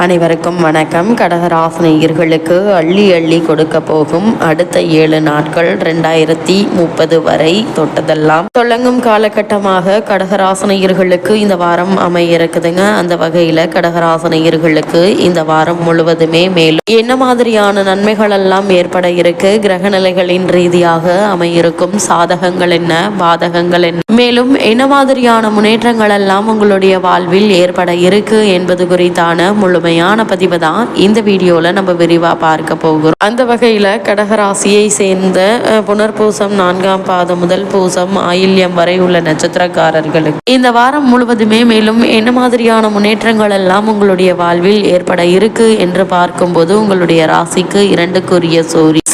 அனைவருக்கும் வணக்கம். கடகராசினியர்களுக்கு அள்ளி அள்ளி கொடுக்க போகும் அடுத்த 7 நாட்கள் 2030 வரை தொட்டதெல்லாம் தொடங்கும் காலகட்டமாக கடகராசினியர்களுக்கு இந்த வாரம் அமைய இருக்குதுங்க. அந்த வகையில கடகராசினியர்களுக்கு இந்த வாரம் முழுவதுமே மேலும் என்ன மாதிரியான நன்மைகள் எல்லாம் ஏற்பட இருக்கு, கிரக நிலைகளின் ரீதியாக அமையிருக்கும் சாதகங்கள் என்ன, பாதகங்கள் என்ன, மேலும் என்ன மாதிரியான முன்னேற்றங்கள் எல்லாம் உங்களுடைய வாழ்வில் ஏற்பட இருக்கு என்பது குறித்தான முழுமை பதிவு தான் இந்த வீடியோல நம்ம விரிவா பார்க்க போகிறோம். அந்த வகையில கடகராசியை சேர்ந்த புனர்பூசம் 4ஆம் பாதம் முதல் பூசம் ஆயில்யம் வரை உள்ள நட்சத்திரக்காரர்களுக்கு இந்த வாரம் முழுவதுமே மேலும் என்ன மாதிரியான முன்னேற்றங்கள் எல்லாம் உங்களுடைய வாழ்வில் ஏற்பட இருக்கு என்று பார்க்கும்போது உங்களுடைய ராசிக்கு 2க்குரிய சூரியன்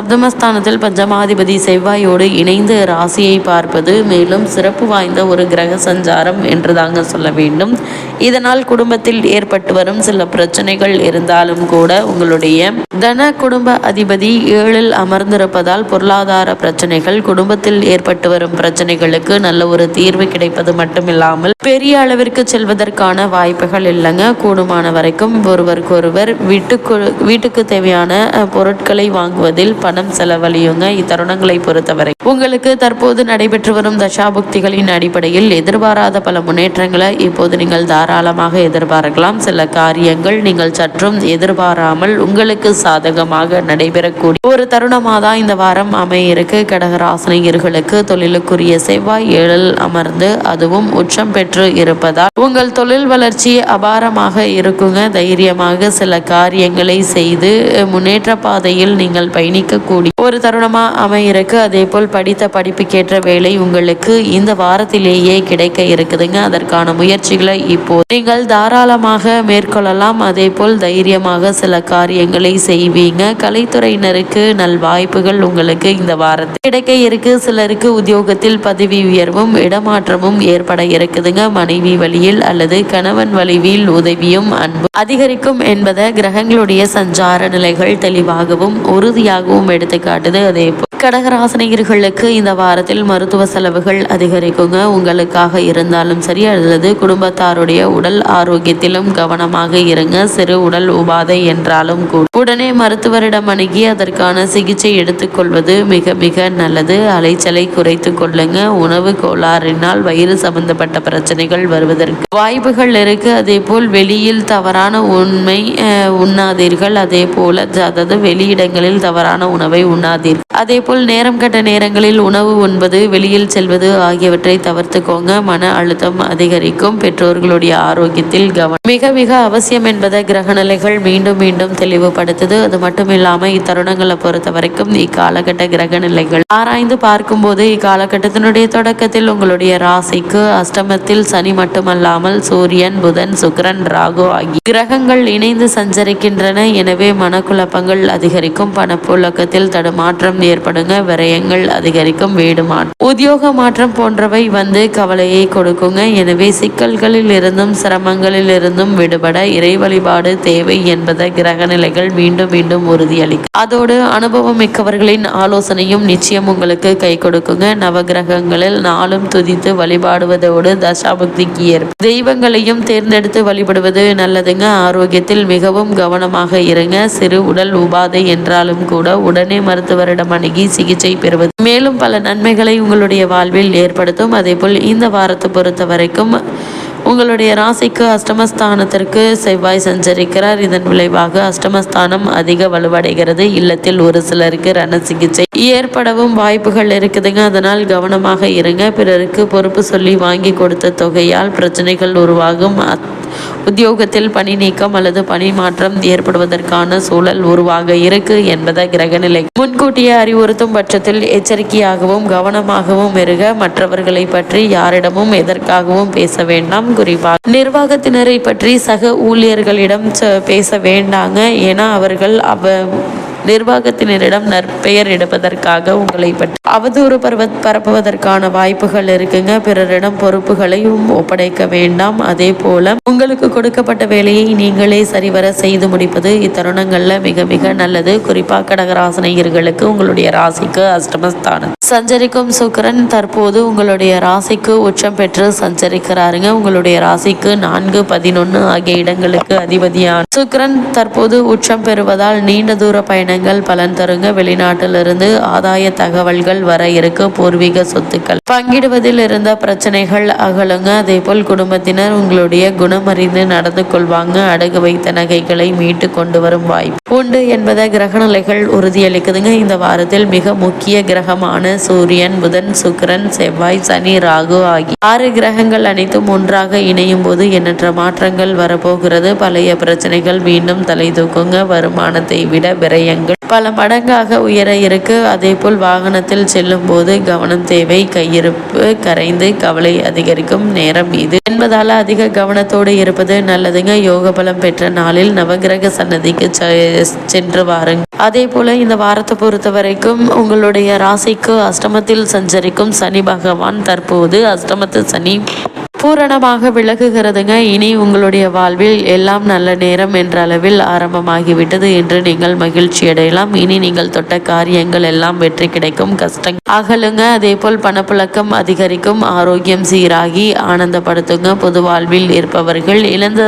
சப்தமஸ்தானத்தில் பஞ்சமாதிபதி செவ்வாயோடு இணைந்து ராசியை பார்ப்பது மேலும் சிறப்பு வாய்ந்த ஒரு கிரக சஞ்சாரம் என்று தாங்க சொல்ல வேண்டும். இதனால் குடும்பத்தில் ஏற்பட்டு வரும் சில பிரச்சனைகள் இருந்தாலும் கூட உங்களுடைய தன குடும்ப அதிபதி 7ல் அமர்ந்திருப்பதால் பொருளாதார பிரச்சனைகள், குடும்பத்தில் ஏற்பட்டு வரும் பிரச்சனைகளுக்கு நல்ல ஒரு தீர்வு கிடைப்பது மட்டுமில்லாமல் பெரிய அளவிற்கு செல்வதற்கான வாய்ப்புகள் இல்லைங்க. கூடுமான வரைக்கும் ஒருவருக்கொருவர் வீட்டுக்கு தேவையான பொருட்களை வாங்குவதில் பணம் செலவழியுங்க. இத்தருணங்களை பொறுத்தவரை உங்களுக்கு தற்போது நடைபெற்று வரும் தசாபுக்திகளின் அடிப்படையில் எதிர்பாராத பல முன்னேற்றங்களை இப்போது நீங்கள் தாராளமாக எதிர்பார்க்கலாம். சில காரியங்கள் நீங்கள் சற்றும் எதிர்பாராமல் உங்களுக்கு சாதகமாக நடைபெறக்கூடிய ஒரு தருணமாக தான் இந்த வாரம் அமையிருக்கு. கடகராசினியர்களுக்கு தொழிலுக்குரிய செவ்வாய் 7ல் அமர்ந்து அதுவும் உச்சம் பெற்று இருப்பதால் உங்கள் தொழில் வளர்ச்சி அபாரமாக இருக்குங்க. தைரியமாக சில காரியங்களை செய்து முன்னேற்ற பாதையில் நீங்கள் பயணிக்கக்கூடிய ஒரு தருணமா அமையிருக்கு. அதே போல் படித்த படிப்புக்கேற்ற வேலை உங்களுக்கு இந்த வாரத்திலேயே கிடைக்க இருக்குதுங்க. அதற்கான முயற்சிகளை இப்போ நீங்கள் தாராளமாக மேற்கொள்ளலாம். அதே போல் தைரியமாக சில காரியங்களை செய்வீங்க. கலைத்துறையினருக்கு நல்வாய்ப்புகள் உங்களுக்கு இந்த வாரத்தில் கிடைக்க இருக்கு. சிலருக்கு உத்தியோகத்தில் பதவி உயர்வும் இடமாற்றமும் ஏற்பட இருக்குதுங்க. மனைவி வழியில் அல்லது கணவன் வழிவில் உதவியும் அன்பு அதிகரிக்கும் என்பதை கிரகங்களுடைய சஞ்சார நிலைகள் தெளிவாகவும் உறுதியாகவும் எடுத்துக்காட்டுது. அதே போல் கடகராசினியர்களுக்கு இந்த வாரத்தில் மருத்துவ செலவுகள் அதிகரிக்குங்க. உங்களுக்காக இருந்தாலும் சரி அல்லது குடும்பத்தாருடைய உடல் ஆரோக்கியத்திலும் கவனமாக இருங்க. சிறு உடல் உபாதை என்றாலும் கூட உடனே மருத்துவரிடம் அணுகி அதற்கான சிகிச்சை எடுத்துக்கொள்வது மிக மிக நல்லது. அலைச்சலை குறைத்து கொள்ளுங்க. உணவு கோளாறினால் வயிறு சம்பந்தப்பட்ட பிரச்சனைகள் வருவதற்கு வாய்ப்புகள் இருக்கு. அதே போல் வெளியில் தவறான உண்ணாதீர்கள். அதே போல அதாவது வெளியிடங்களில் தவறான உணவை உண்ணாதீர்கள். அதே போல் நேரம் கட்ட நேரங்களில் உணவு உண்பது, வெளியில் செல்வது ஆகியவற்றை தவிர்த்துக்கோங்க. மன அழுத்தம் அதிகரிக்கும். பெற்றோர்களுடைய ஆரோக்கியத்தில் கவனம் மிக மிக அவசியம் என்பதை கிரகநிலைகள் மீண்டும் மீண்டும் தெளிவுபடுத்துது. அது மட்டும் இல்லாம இத்தருணங்களை பொறுத்த வரைக்கும் இக்காலகட்ட கிரகநிலைகள் ஆராய்ந்து பார்க்கும்போது இக்காலகட்டத்தினுடைய தொடக்கத்தில் உங்களுடைய ராசிக்கு அஷ்டமத்தில் சனி மட்டுமல்லாமல் சூரியன், புதன், சுக்கிரன், ராகு ஆகிய கிரகங்கள் இணைந்து சஞ்சரிக்கின்றன. எனவே மனக்குழப்பங்கள் அதிகரிக்கும். பணப்புழக்கத்தில் தடுமாற்றம் ஏற்படுங்க. விரயங்கள் அதிகரிக்கும். வீடு மாற்றம், உத்தியோக மாற்றம் போன்றவை கவலையை கொடுக்குங்க. எனவே சிக்கல்களில் இருந்தும் சிரமங்களில் இருந்தும் விடுபட இறை வழிபாடு தேவை என்பதை கிரக நிலைகள் மீண்டும் மீண்டும் உறுதியளிக்கும். அதோடு அனுபவம் மிக்கவர்களின் ஆலோசனையும் நிச்சயம் உங்களுக்கு கை கொடுக்குங்க. நவகிரகங்களில் நாளும் துதித்து வழிபாடுவதோடு தசாபுக்திக்கு ஏற்ப தெய்வங்களையும் தேர்ந்தெடுத்து வழிபடுவது நல்லதுங்க. ஆரோக்கியத்தில் மிகவும் கவனமாக இருங்க. சிறு உடல் உபாதை என்றாலும் கூட உடனே மருத்துவரிடம் அணுகி சிகிச்சை பெறுவது மேலும் பல நன்மைகளை உங்களுடைய வாழ்வில் ஏற்படுத்தும். அதே போல் இந்த வாரத்தை பொறுத்த வரைக்கும் உங்களுடைய ராசிக்கு அஷ்டமஸ்தானத்திற்கு செவ்வாய் சஞ்சரிக்கிறார். இதன் விளைவாக அஷ்டமஸ்தானம் அதிக வலுவடைகிறது. இல்லத்தில் ஒரு சிலருக்கு ரண சிகிச்சை ஏற்படவும் வாய்ப்புகள் இருக்குதுங்க. அதனால் கவனமாக இருங்க. பிறருக்கு பொறுப்பு சொல்லி வாங்கி கொடுத்த தொகையால் பிரச்சனைகள் உருவாகும். உத்தியோகத்தில் பணி நீக்கம் அல்லது பணி மாற்றம் ஏற்படுவதற்கான சூழல் உருவாக இருக்கு என்பதை கிரகநிலை முன்கூட்டியே அறிவுறுத்தும் பட்சத்தில் எச்சரிக்கையாகவும் கவனமாகவும் இருங்க. மற்றவர்களை பற்றி யாரிடமும் எதற்காகவும் பேச வேண்டாம். குறிப்பாக நிர்வாகத்தினரை பற்றி சக ஊழியர்களிடம் பேச வேண்டாங்க. ஏன்னா அவர்கள் நிர்வாகத்தினரிடம் நற்பெயர் எடுப்பதற்காக உங்களை பற்றி அவதூறு பரப்புவதற்கான வாய்ப்புகள் இருக்குங்க. பிறரிடம் பொறுப்புகளையும் ஒப்படைக்க வேண்டாம். அதே போல உங்களுக்கு கொடுக்கப்பட்ட வேலையை நீங்களே சரிவர செய்து முடிப்பது இத்தருணங்கள்ல மிக மிக நல்லது. குறிப்பா கடகராசினியர்களுக்கு உங்களுடைய ராசிக்கு அஷ்டமஸ்தானம் சஞ்சரிக்கும் சுக்கிரன் தற்போது உங்களுடைய ராசிக்கு உச்சம் பெற்று சஞ்சரிக்கிறாருங்க. உங்களுடைய ராசிக்கு 4, 11 ஆகிய இடங்களுக்கு அதிபதியான சுக்கிரன் தற்போது உச்சம் பெறுவதால் நீண்ட தூர பயணங்கள் பலன் தருங்க. வெளிநாட்டிலிருந்து ஆதாய தகவல்கள் வர இருக்கு. பூர்வீக சொத்துக்கள் பங்கிடுவதில் இருந்த பிரச்சனைகள் அகலுங்க. அதே போல் குடும்பத்தினர் உங்களுடைய குணமறிந்து நடந்து கொள்வாங்க. அடகு வைத்த நகைகளை மீட்டு கொண்டு வரும் வாய்ப்பு உண்டு என்பதை கிரகநிலைகள் உறுதியளிக்குதுங்க. இந்த வாரத்தில் மிக முக்கிய கிரகமான சூரியன், புதன், சுக்கிரன், செவ்வாய், சனி, ராகு ஆகிய 6 கிரகங்கள் அனைத்தும் ஒன்றாக இணையும் போது எண்ணற்ற மாற்றங்கள் வரப்போகிறது. பழைய பிரச்சனைகள் மீண்டும் தலை தூக்குங்க. வருமானத்தை விட விரயங்கள் பல மடங்காக உயர இருக்கு. அதே போல் வாகனத்தில் செல்லும் போது கவனம் தேவை. கையிருப்பு கரைந்து கவலை அதிகரிக்கும் நேரம் இது என்பதால அதிக கவனத்தோடு இருப்பது நல்லதுங்க. யோக பலம் பெற்ற நாளில் நவகிரக சன்னதிக்கு சென்று வாருங்க. அதே போல இந்த வாரத்தை பொறுத்த வரைக்கும் உங்களுடைய ராசிக்கு அஷ்டமத்தில் சஞ்சரிக்கும் சனி பகவான் தற்போது அஷ்டமத்து சனி பூரணமாக விலகுகிறதுங்க. இனி உங்களுடைய வாழ்வில் எல்லாம் நல்ல நேரம் என்ற அளவில் ஆரம்பமாகிவிட்டது என்று நீங்கள் மகிழ்ச்சி அடையலாம். இனி நீங்கள் தொட்ட காரியங்கள் எல்லாம் வெற்றி கிடைக்கும். கஷ்டம் அகலுங்க. அதே போல் பணப்புழக்கம் அதிகரிக்கும். ஆரோக்கியம் சீராகி ஆனந்தப்படுத்துங்க. பொது வாழ்வில் இருப்பவர்கள் இழந்த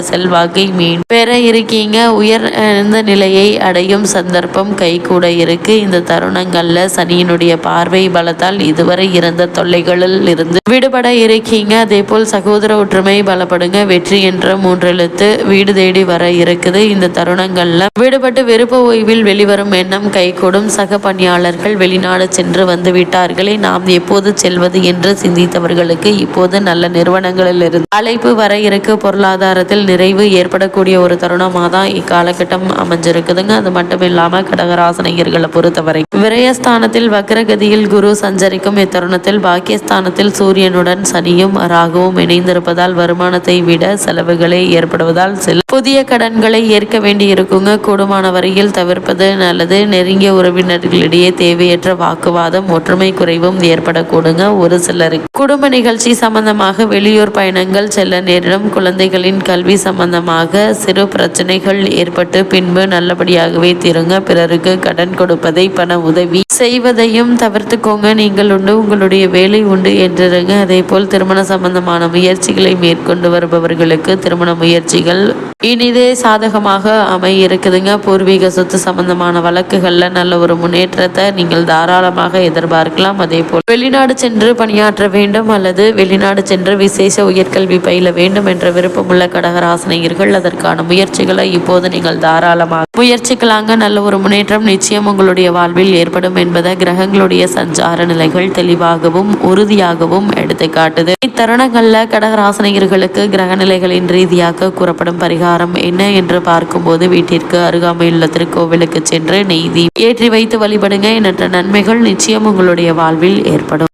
செல்வாக்கை பெற இருக்கீங்க. உயர்ந்த நிலையை அடையும் சந்தர்ப்பம் கைகூட இருக்கு. இந்த தருணங்கள்ல சனியினுடைய பார்வை பலத்தால் இதுவரை இருந்த தொல்லைகளில் இருந்து விடுபட இருக்கீங்க. அதே போல் சகோதர ஒற்றுமை பலப்படுங்க. வெற்றி என்ற 3 எழுத்து வீடு தேடி வர இருக்குது. இந்த தருணங்கள்ல விடுபட்டு விருப்ப ஓய்வில் வெளிவரும் எண்ணம் கைகூடும். சக பணியாளர்கள் வெளிநாடு சென்று வந்து விட்டார்களே, நாம் எப்போது செல்வது என்று சிந்தித்தவர்களுக்கு இப்போது நல்ல நிறுவனங்களில் இருந்து அழைப்பு வர இருக்கு. பொருளாதாரத்தில் நிறைவு ஏற்படக்கூடிய ஒரு தருணமாக தான் இக்காலகட்டம் அமைஞ்சிருக்குதுங்க. அது மட்டும் இல்லாம கடகராசினியர்களை பொறுத்தவரை விரயஸ்தானத்தில் வக்ரகதியில் குரு சஞ்சரிக்கும் இத்தருணத்தில் பாக்கியஸ்தானத்தில் சூரியனுடன் சனியும் ராகுவும் இணைந்திருப்பதால் வருமானத்தை விட செலவுகளே ஏற்படுவதால் சில புதிய கடன்களை ஏற்க வேண்டி இருக்குங்க. கூடுமான வரையில் தவிர்ப்பது நல்லது. நெருங்கிய உறவினர்களிடையே தேவையற்ற வாக்குவாதம், ஒற்றுமை குறைவும் ஏற்படக்கூடுங்க. ஒரு சிலருக்கு குடும்ப நிகழ்ச்சி சம்பந்தமாக வெளியூர் பயணங்கள் செல்ல நேரிடும். குழந்தைகளின் கல்வி சம்பந்தமாக சிறு பிரச்சனைகள் ஏற்பட்டு பின்பு நல்லபடியாகவே தீருங்க. பிறருக்கு கடன் கொடுப்பதை, பண உதவி செய்வதையும் தவிர்த்துக்கோங்க. நீங்கள் உண்டு, உங்களுடைய வேலை உண்டு என்றிருங்க. அதே போல் திருமண சம்பந்தமான முயற்சிகளை மேற்கொண்டு வருபவர்களுக்கு திருமண முயற்சிகள் இனிதே சாதகமாக அமையிருக்குதுங்க. பூர்வீக சொத்து சம்பந்தமான வழக்குகள்ல நல்ல ஒரு முன்னேற்றத்தை நீங்கள் தாராளமாக எதிர்பார்க்கலாம். அதே போல் வெளிநாடு சென்று பணியாற்ற வேண்டும் அல்லது வெளிநாடு சென்று விசேஷ உயர்கல்வி பயில வேண்டும் என்ற விருப்பமுள்ள கடகராசினியர்கள் அதற்கான முயற்சிகளை இப்போது நீங்கள் தாராளமாக முயற்சிக்கலாங்க. நல்ல ஒரு முன்னேற்றம் நிச்சயம் உங்களுடைய வாழ்வில் ஏற்படும் என்பதை கிரகங்களுடைய சஞ்சார நிலைகள் தெளிவாகவும் உறுதியாகவும் எடுத்து காட்டுது. இத்தருணங்கள்ல கடகராசினியர்களுக்கு கிரக நிலைகளின் ரீதியாக கூறப்படும் பரிகாரம் என்ன என்று பார்க்கும்போது வீட்டிற்கு அருகாமையுள்ள திருக்கோவிலுக்கு சென்று நெய்தி ஏற்றி வைத்து வழிபடுங்க. எண்ணற்ற நன்மைகள் நிச்சயம் உங்களுடைய வாழ்வில் ஏற்படும்.